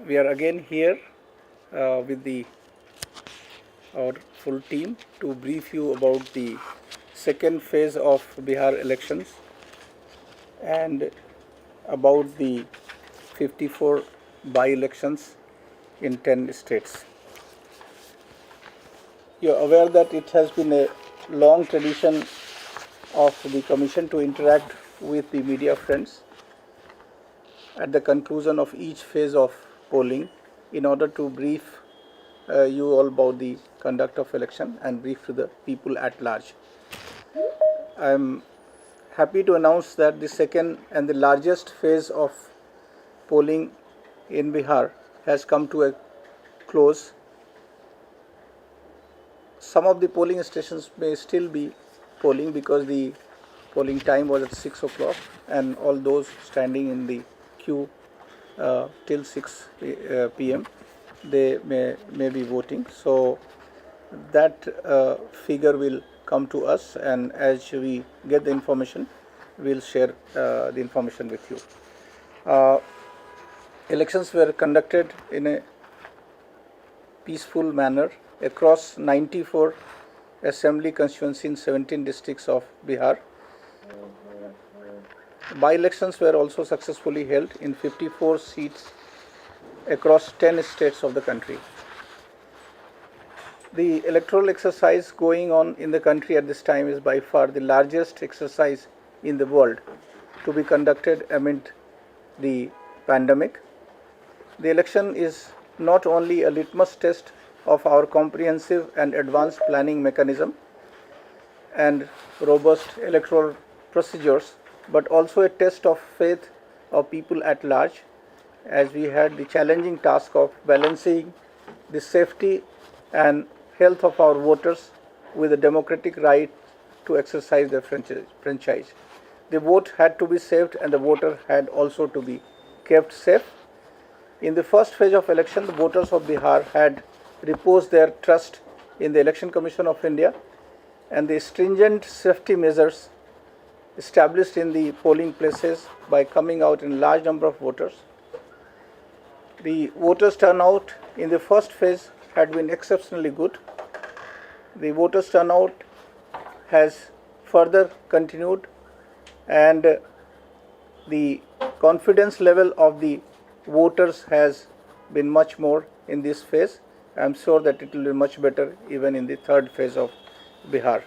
We are again here with our full team to brief you about the second phase of Bihar elections and about the 54 by-elections in 10 states. You are aware that it has been a long tradition of the Commission to interact with the media friends at the conclusion of each phase of polling in order to brief you all about the conduct of election and brief to the people at large. I am happy to announce that the second and the largest phase of polling in Bihar has come to a close. Some of the polling stations may still be polling because the polling time was at 6 o'clock and all those standing in the queue till 6 p.m. they may be voting. So that figure will come to us, and as we get the information, we'll share the information with you. Elections were conducted in a peaceful manner across 94 assembly constituencies in 17 districts of Bihar. By-elections were also successfully held in 54 seats across 10 states of the country. The electoral exercise going on in the country at this time is by far the largest exercise in the world to be conducted amid the pandemic. The election is not only a litmus test of our comprehensive and advanced planning mechanism and robust electoral procedures, but also a test of faith of people at large, as we had the challenging task of balancing the safety and health of our voters with the democratic right to exercise their franchise. The vote had to be saved and the voter had also to be kept safe. In the first phase of election, the voters of Bihar had reposed their trust in the Election Commission of India and the stringent safety measures established in the polling places by coming out in large number of voters. The voters' turnout in the first phase had been exceptionally good. The voters' turnout has further continued, and the confidence level of the voters has been much more in this phase. I am sure that it will be much better even in the third phase of Bihar.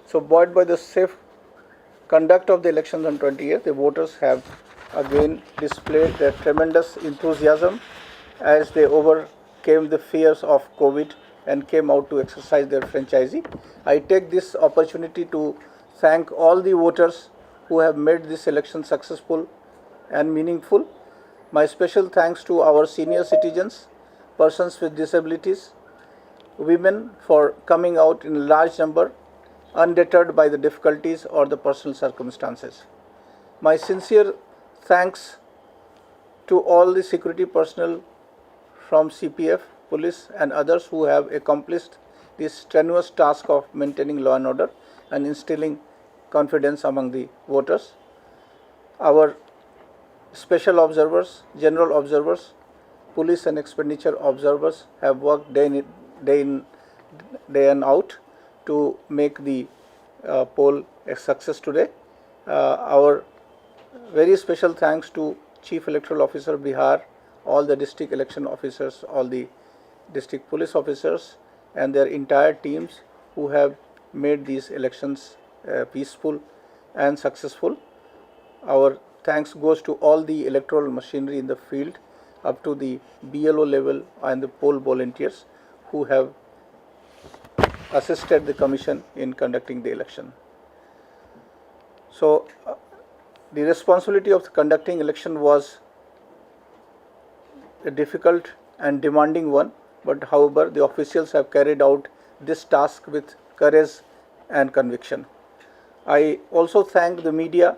So, buoyed by the safe conduct of the elections on 28th, the voters have again displayed their tremendous enthusiasm as they overcame the fears of COVID and came out to exercise their franchise. I take this opportunity to thank all the voters who have made this election successful and meaningful. My special thanks to our senior citizens, persons with disabilities, women for coming out in large number, undeterred by the difficulties or the personal circumstances. My sincere thanks to all the security personnel from CPF, police and others who have accomplished this strenuous task of maintaining law and order and instilling confidence among the voters. Our special observers, general observers, police and expenditure observers have worked day in and out to make the poll a success today. Our very special thanks to Chief Electoral Officer Bihar, all the district election officers, all the district police officers and their entire teams who have made these elections peaceful and successful. Our thanks goes to all the electoral machinery in the field up to the BLO level and the poll volunteers who have assisted the Commission in conducting the election. So, the responsibility of conducting election was a difficult and demanding one, but however, the officials have carried out this task with courage and conviction. I also thank the media,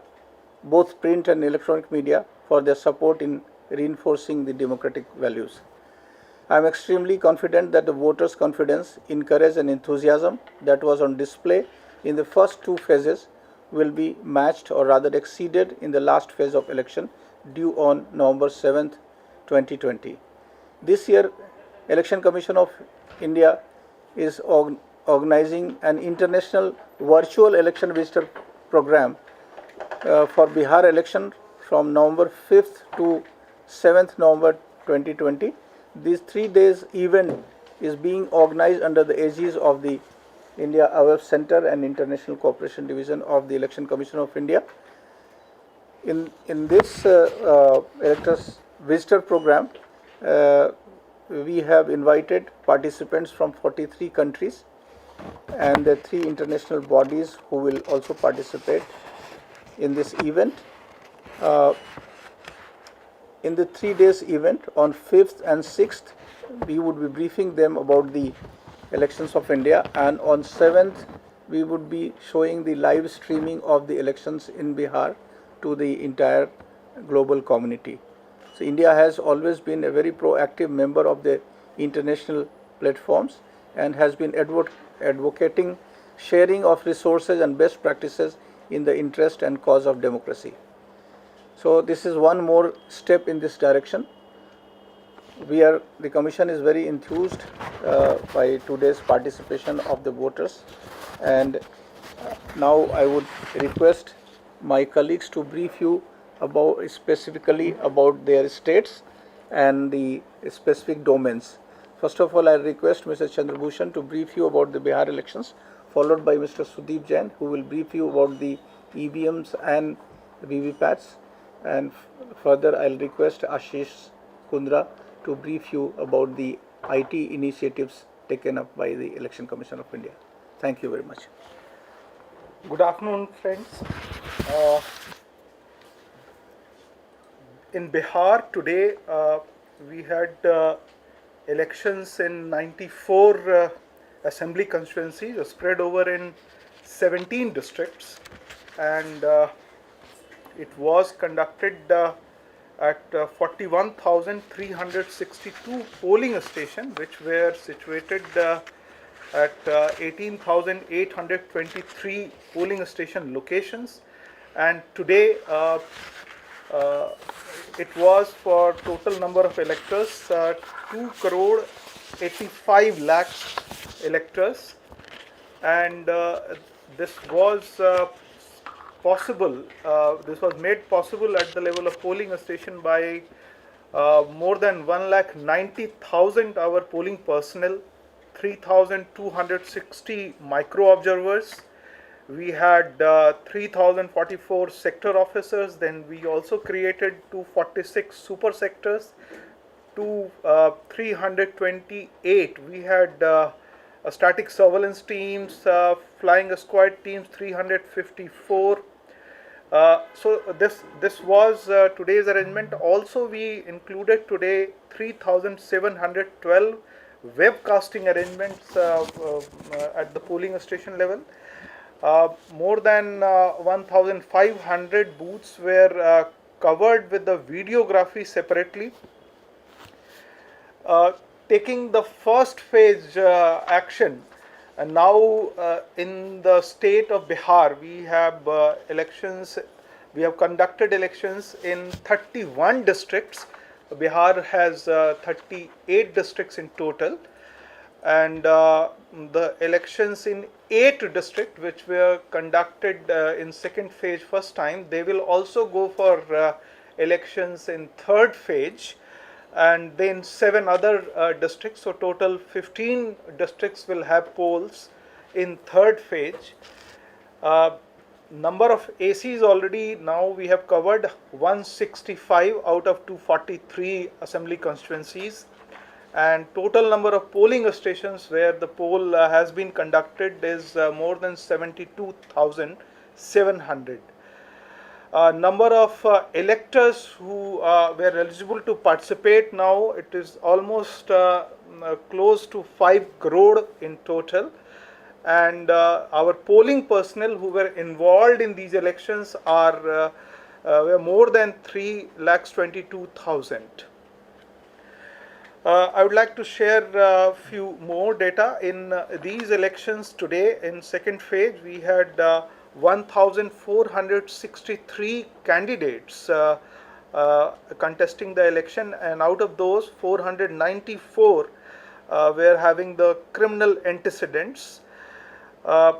both print and electronic media, for their support in reinforcing the democratic values. I am extremely confident that the voters' confidence, courage and enthusiasm that was on display in the first two phases will be matched or rather exceeded in the last phase of election due on November 7th, 2020. This year, Election Commission of India is organizing an international virtual election visitor program for Bihar election from November 5th to 7th November 2020. This 3 days event is being organized under the aegis of the India AWF Center and International Cooperation Division of the Election Commission of India. In this electors visitor program, we have invited participants from 43 countries and the 3 international bodies who will also participate in this event. In the 3 days event on 5th and 6th, we would be briefing them about the elections of India, and on 7th we would be showing the live streaming of the elections in Bihar to the entire global community. So India has always been a very proactive member of the international platforms and has been advocating sharing of resources and best practices in the interest and cause of democracy. So this is one more step in this direction. The Commission is very enthused by today's participation of the voters, and now I would request my colleagues to brief you specifically about their states and the specific domains. First of all, I request Mr. Chandrabhushan to brief you about the Bihar elections, followed by Mr. Sudeep Jain, who will brief you about the EVMs and VVPATs, and further I'll request Ashish Kundra to brief you about the IT initiatives taken up by the Election Commission of India. Thank you very much. Good afternoon, friends. In Bihar today, we had elections in 94 assembly constituencies spread over in 17 districts, and it was conducted at 41,362 polling stations, which were situated at 18,823 polling station locations. And today it was for total number of electors 2 crore 85 lakhs electors, and this was possible. This was made possible at the level of polling station by more than 1,90,000 our polling personnel, 3,260 micro observers. We had 3,044 sector officers. Then we also created 246 super sectors, 328. We had static surveillance teams, flying squad teams, 354. So this was today's arrangement. Also, we included today 3,712 webcasting arrangements at the polling station level. More than 1,500 booths were covered with the videography separately. Taking the first phase action, and now in the state of Bihar, we have elections. We have conducted elections in 31 districts. Bihar has 38 districts in total, and the elections in 8 districts, which were conducted in second phase first time, they will also go for elections in third phase, and then 7 other districts. So total 15 districts will have polls in third phase. Number of ACs already now we have covered 165 out of 243 assembly constituencies, and total number of polling stations where the poll has been conducted is more than 72,700. Number of electors who were eligible to participate, now it is almost close to 5 crore in total, and our polling personnel who were involved in these elections are were more than 3,22,000. I would like to share a few more data. In these elections today, in second phase, we had 1,463 candidates contesting the election, and out of those 494 were having the criminal antecedents. Uh,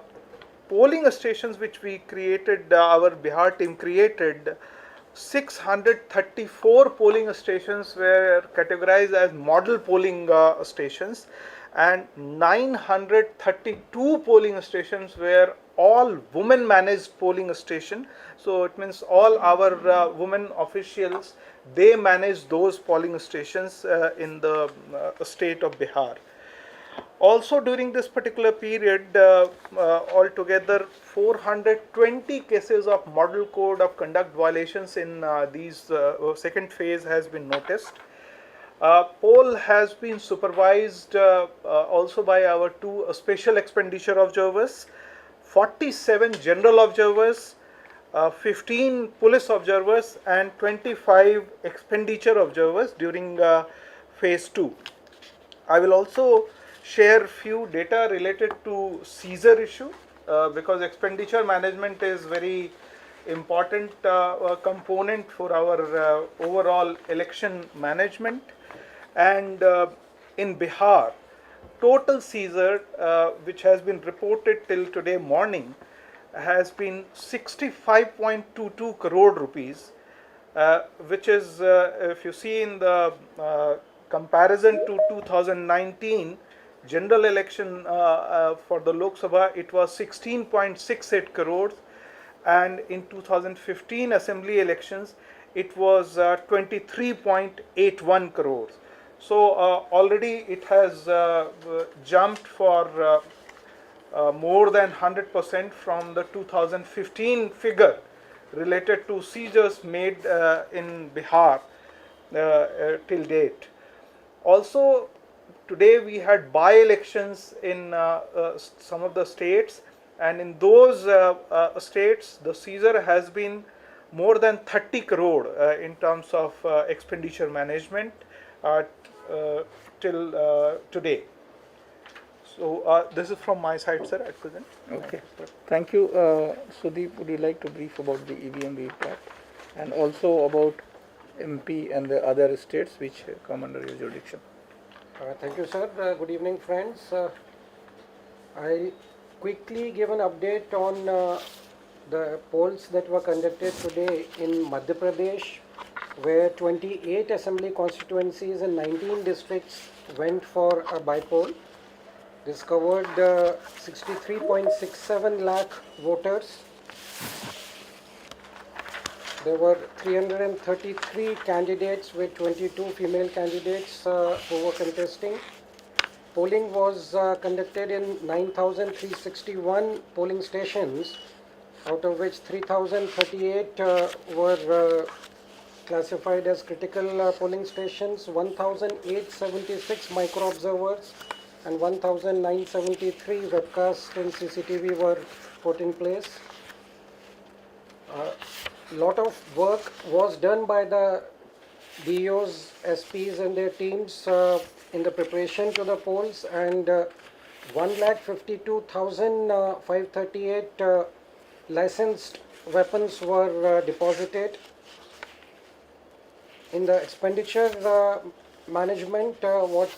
Polling stations which we created, our Bihar team created, 634 polling stations were categorized as model polling stations, and 932 polling stations were all women managed polling station. So it means all our women officials, they manage those polling stations in the state of Bihar. Also during this particular period, altogether 420 cases of model code of conduct violations in these second phase has been noticed. Poll has been supervised also by our two special expenditure observers, 47 general observers, 15 police observers, and 25 expenditure observers during phase 2. I will also share few data related to seizure issue because expenditure management is very important component for our overall election management. And in Bihar, total seizure which has been reported till today morning has been 65.22 crore rupees, which is, if you see in the comparison to 2019 general election for the Lok Sabha, it was 16.68 crores, and in 2015 assembly elections it was 23.81 crores. So already it has jumped for more than 100% from the 2015 figure related to seizures made in Bihar till date. Also, today we had by-elections in some of the states, and in those states the seizure has been more than 30 crore in terms of expenditure management till today. So this is from my side, sir, at present. Okay. Thank you. Sudeep, would you like to brief about the EVM VPAT and also about MP and the other states which come under your jurisdiction? Thank you, sir. Good evening, friends. I'll quickly give an update on the polls that were conducted today in Madhya Pradesh, where 28 assembly constituencies and 19 districts went for a by-poll. This covered 63.67 lakh voters. There were 333 candidates with 22 female candidates who were contesting. Polling was conducted in 9,361 polling stations, out of which 3,038 were classified as critical polling stations, 1,876 micro-observers and 1,973 webcasts and CCTV were put in place. Lot of work was done by the DOs, SPs and their teams in the preparation to the polls, and 1,52,538 licensed weapons were deposited. In the expenditure management, what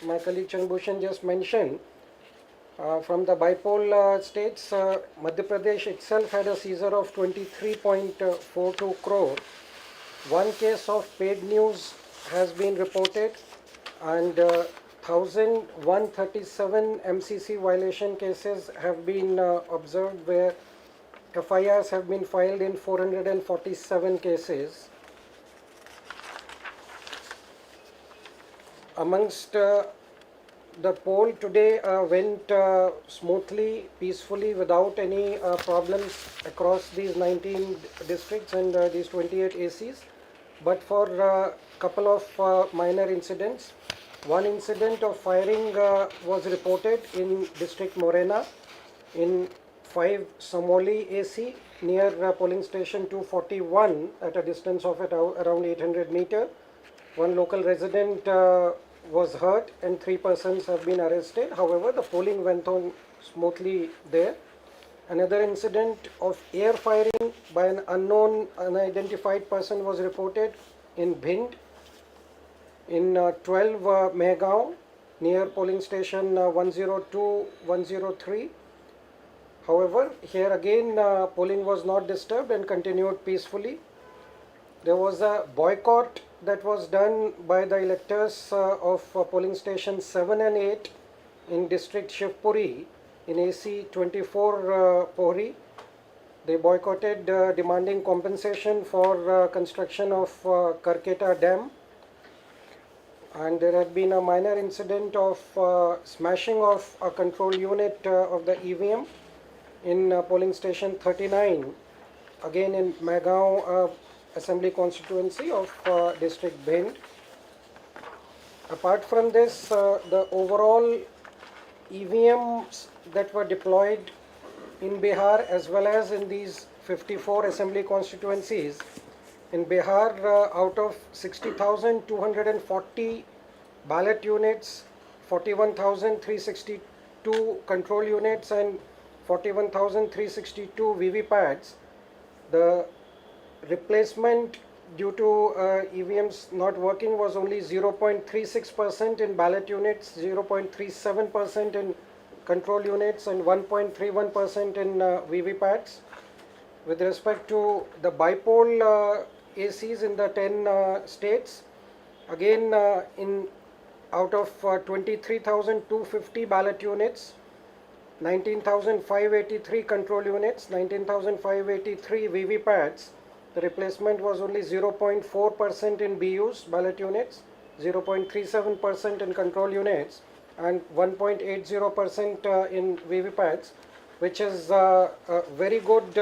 my colleague Chanbhushan just mentioned, from the by-poll states, Madhya Pradesh itself had a seizure of 23.42 crore. One case of paid news has been reported, and 1,137 MCC violation cases have been observed, where FIRs have been filed in 447 cases. Amongst the poll today went smoothly, peacefully, without any problems across these 19 districts and these 28 ACs, but for a couple of minor incidents. One incident of firing was reported in district Morena in 5 Samoli AC near polling station 241 at a distance of around 800 meters. One local resident was hurt and 3 persons have been arrested. However, the polling went on smoothly there. Another incident of air firing by an unknown unidentified person was reported in Bhind in 12 Megaon near polling station 102, 103. However, here again polling was not disturbed and continued peacefully. There was a boycott that was done by the electors of polling stations 7 and 8 in district Shivpuri in AC 24 Pohri. They boycotted demanding compensation for construction of Karketa Dam, and there had been a minor incident of smashing of a control unit of the EVM in polling station 39, again in Megaon Assembly constituency of district Bhind. Apart from this, the overall EVMs that were deployed in Bihar as well as in these 54 assembly constituencies, in Bihar, out of 60,240 ballot units, 41,362 control units and 41,362 VVPATs, the replacement due to EVMs not working was only 0.36% in ballot units, 0.37% in control units and 1.31% in VVPATs. With respect to the bipole ACs in the 10 states, again in out of 23,250 ballot units, 19,583 control units, 19,583 VVPATs, the replacement was only 0.4% in BUs, ballot units, 0.37% in control units, and 1.80% in VVPATs, which is a very good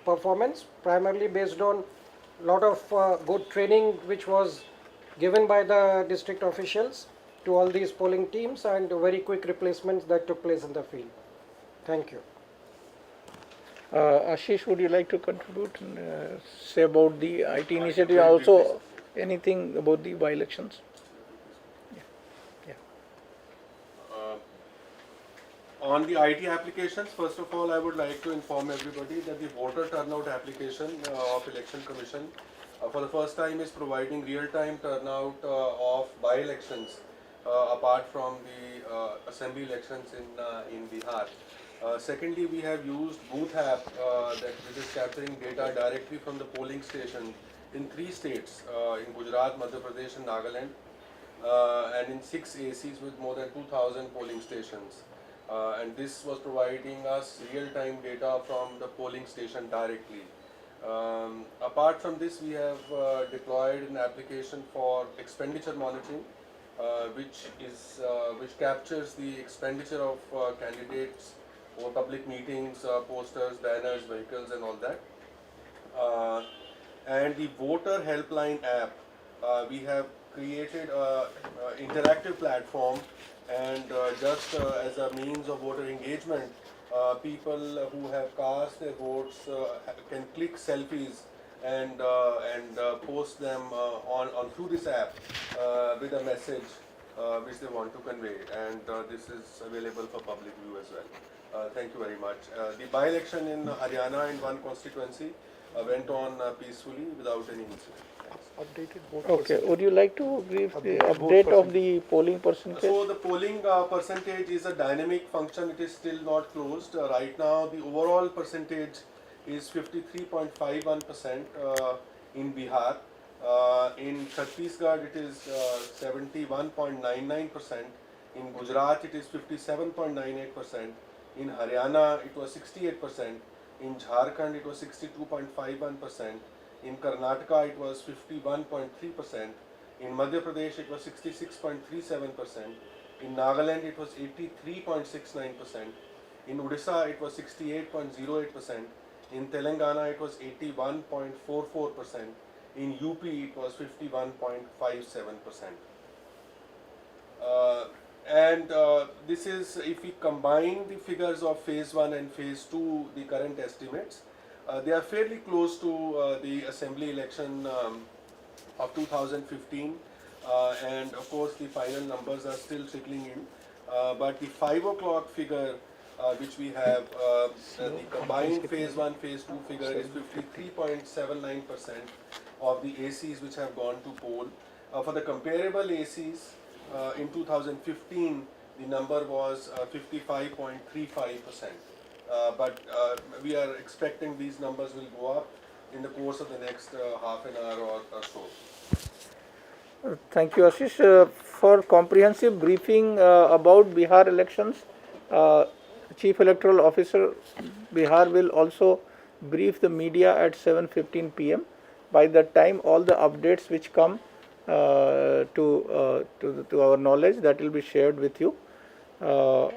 performance, primarily based on a lot of good training which was given by the district officials to all these polling teams and very quick replacements that took place in the field. Thank you. Ashish, would you like to contribute and say about the IT initiative, also anything about the by-elections? On the IT applications, first of all, I would like to inform everybody that the voter turnout application of Election Commission for the first time is providing real-time turnout of by-elections apart from the assembly elections in Bihar. Secondly, we have used Booth app which is capturing data directly from the polling station in 3 states, in Gujarat, Madhya Pradesh and Nagaland, and in 6 ACs with more than 2,000 polling stations. And this was providing us real-time data from the polling station directly. Apart from this, we have deployed an application for expenditure monitoring, which captures the expenditure of candidates for public meetings, posters, banners, vehicles, and all that. And the voter helpline app, we have created an interactive platform, and just as a means of voter engagement, people who have cast their votes can click selfies and post them on through this app with a message which they want to convey, and this is available for public view as well. Thank you very much. The by-election in Haryana in one constituency went on peacefully without any incident. Updated vote Okay, percentage. would you like to give the Update update vote of the polling percentage? So the polling percentage is a dynamic function. It is still not closed. Right now, the overall percentage is 53.51% in Bihar. In Chhattisgarh, it is 71.99%. In Gujarat, it is 57.98%. In Haryana, it was 68%. In Jharkhand, it was 62.51%. In Karnataka, it was 51.3%. In Madhya Pradesh, it was 66.37%. In Nagaland, it was 83.69%. In Odisha, it was 68.08%. In Telangana, it was 81.44%. In UP, it was 51.57%. And this is, if we combine the figures of phase 1 and phase 2, the current estimates, they are fairly close to the assembly election of 2015, and of course the final numbers are still trickling in, but the 5 o'clock figure which we have, the combined phase 1, phase 2 figure is 53.79% of the ACs which have gone to poll. For the comparable ACs, in 2015, the number was 55.35%. But we are expecting these numbers will go up in the course of the next half an hour or so. Thank you, Ashish. For comprehensive briefing about Bihar elections, Chief Electoral Officer Bihar will also brief the media at 7:15 p.m. By that time, all the updates which come to our knowledge, that will be shared with you. Now